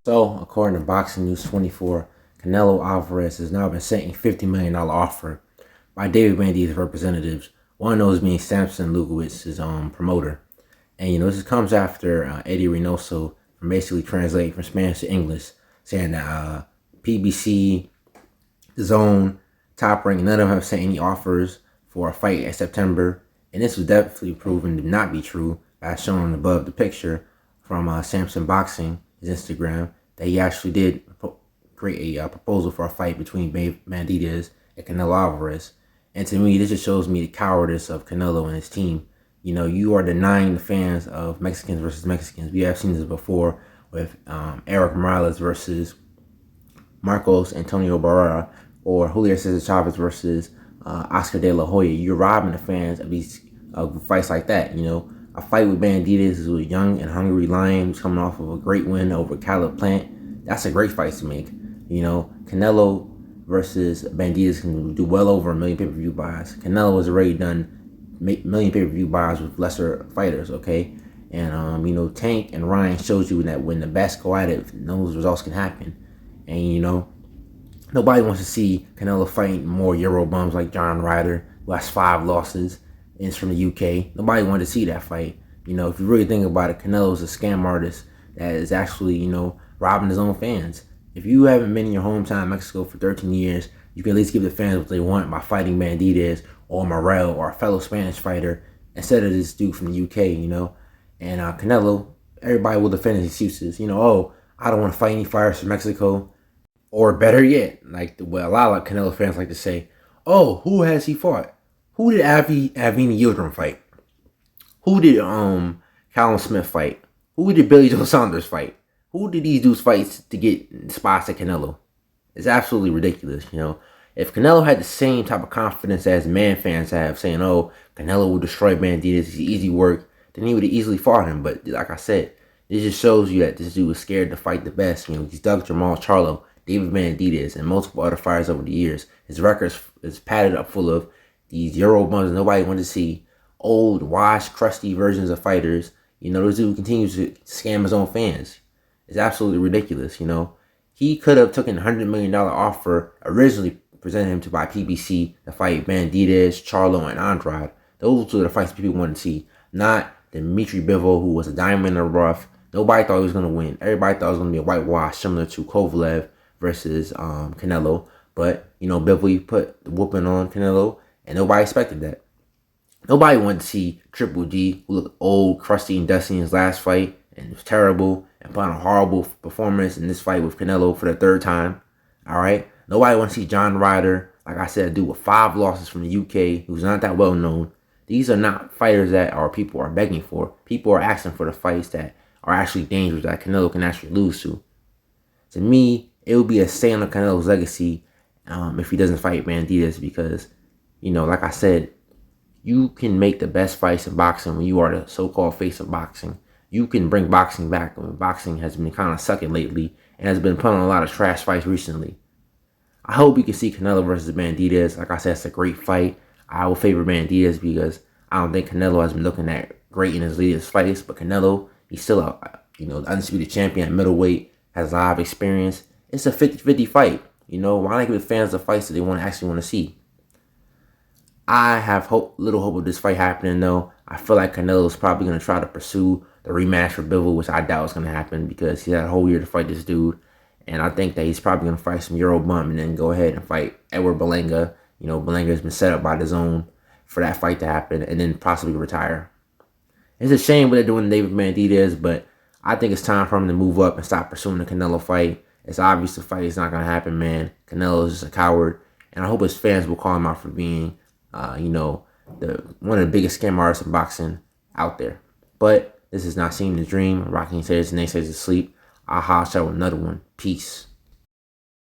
So, according to Boxing News 24, Canelo Alvarez has now been sent a $50 million offer by David Benavidez representatives, one of those being Samson Lugowicz's promoter. And, this comes after Eddie Reynoso from basically translating from Spanish to English, saying that PBC, Zone, Top Rank, none of them have sent any offers for a fight in September. And this was definitely proven to not be true, as shown above the picture from Samson Boxing, his Instagram, that he actually did create a proposal for a fight between Benavidez and Canelo Alvarez. And to me, this just shows me the cowardice of Canelo and his team. You are denying the fans of Mexicans versus Mexicans. We have seen this before with Eric Morales versus Marcos Antonio Barrera, or Julio Cesar Chavez versus Oscar De La Hoya. You're robbing the fans of these fights like that. A fight with Benavidez is a young and hungry lion who's coming off of a great win over Caleb Plant. That's a great fight to make. Canelo versus Benavidez can do well over 1 million pay-per-view buys. Canelo has already done million pay-per-view buys with lesser fighters, okay? And, Tank and Ryan shows you that when the best go at it, those results can happen. And, nobody wants to see Canelo fighting more Euro bums like John Ryder, who has 5 losses. It's from the UK. Nobody wanted to see that fight. If you really think about it, Canelo's a scam artist that is actually, robbing his own fans. If you haven't been in your hometown, Mexico, for 13 years, you can at least give the fans what they want by fighting Benavidez or Morel or a fellow Spanish fighter instead of this dude from the UK, And Canelo, everybody will defend his excuses. Oh, I don't want to fight any fighters from Mexico. Or better yet, like what a lot of Canelo fans like to say, oh, who has he fought? Who did Avni Yildirim fight? Who did Callum Smith fight? Who did Billy Joe Saunders fight? Who did these dudes fight to get spots at Canelo? It's absolutely ridiculous, If Canelo had the same type of confidence as man fans have, saying, oh, Canelo will destroy Benavidez, he's easy work, then he would have easily fought him. But like I said, it just shows you that this dude was scared to fight the best. He's dug Jamal Charlo, David Benavidez, and multiple other fighters over the years. His record is padded up full of these Euro bums nobody wanted to see. Old, washed, crusty versions of fighters. This dude continues to scam his own fans. It's absolutely ridiculous, He could have taken a $100 million offer originally presented him to by PBC to fight Benavidez, Charlo, and Andrade. Those were the fights people wanted to see. Not Dimitri Bivol, who was a diamond in the rough. Nobody thought he was going to win. Everybody thought it was going to be a whitewash similar to Kovalev versus Canelo. But, Bivol put the whooping on Canelo, and nobody expected that. Nobody wanted to see Triple G, who looked old, crusty, and dusty in his last fight, and it was terrible, and put on a horrible performance in this fight with Canelo for the 3rd time. All right? Nobody wants to see John Ryder, like I said, a dude with 5 losses from the UK, who's not that well known. These are not fighters that our people are begging for. People are asking for the fights that are actually dangerous, that Canelo can actually lose to. To me, it would be a stain on Canelo's legacy if he doesn't fight Benavidez because, like I said, you can make the best fights in boxing when you are the so-called face of boxing. You can bring boxing back when boxing has been kind of sucking lately and has been put on a lot of trash fights recently. I hope you can see Canelo versus Benavidez. Like I said, it's a great fight. I will favor Benavidez because I don't think Canelo has been looking that great in his latest fights. But Canelo, he's still the undisputed champion at middleweight, has a lot of experience. It's a 50-50 fight. Why not give the fans the fights that they actually want to see? I have little hope of this fight happening, though. I feel like Canelo's probably going to try to pursue the rematch for Bivol, which I doubt is going to happen because he had a whole year to fight this dude. And I think that he's probably going to fight some Euro bum and then go ahead and fight Edward Berlanga. Berlanga has been set up by the Zone for that fight to happen and then possibly retire. It's a shame what they're doing to David Benavidez, but I think it's time for him to move up and stop pursuing the Canelo fight. It's obvious the fight is not going to happen, man. Canelo is just a coward. And I hope his fans will call him out for being, one of the biggest scam artists in boxing out there. But this is not seeing the dream. Rocking says the next says to sleep. I'll holler with another one. Peace.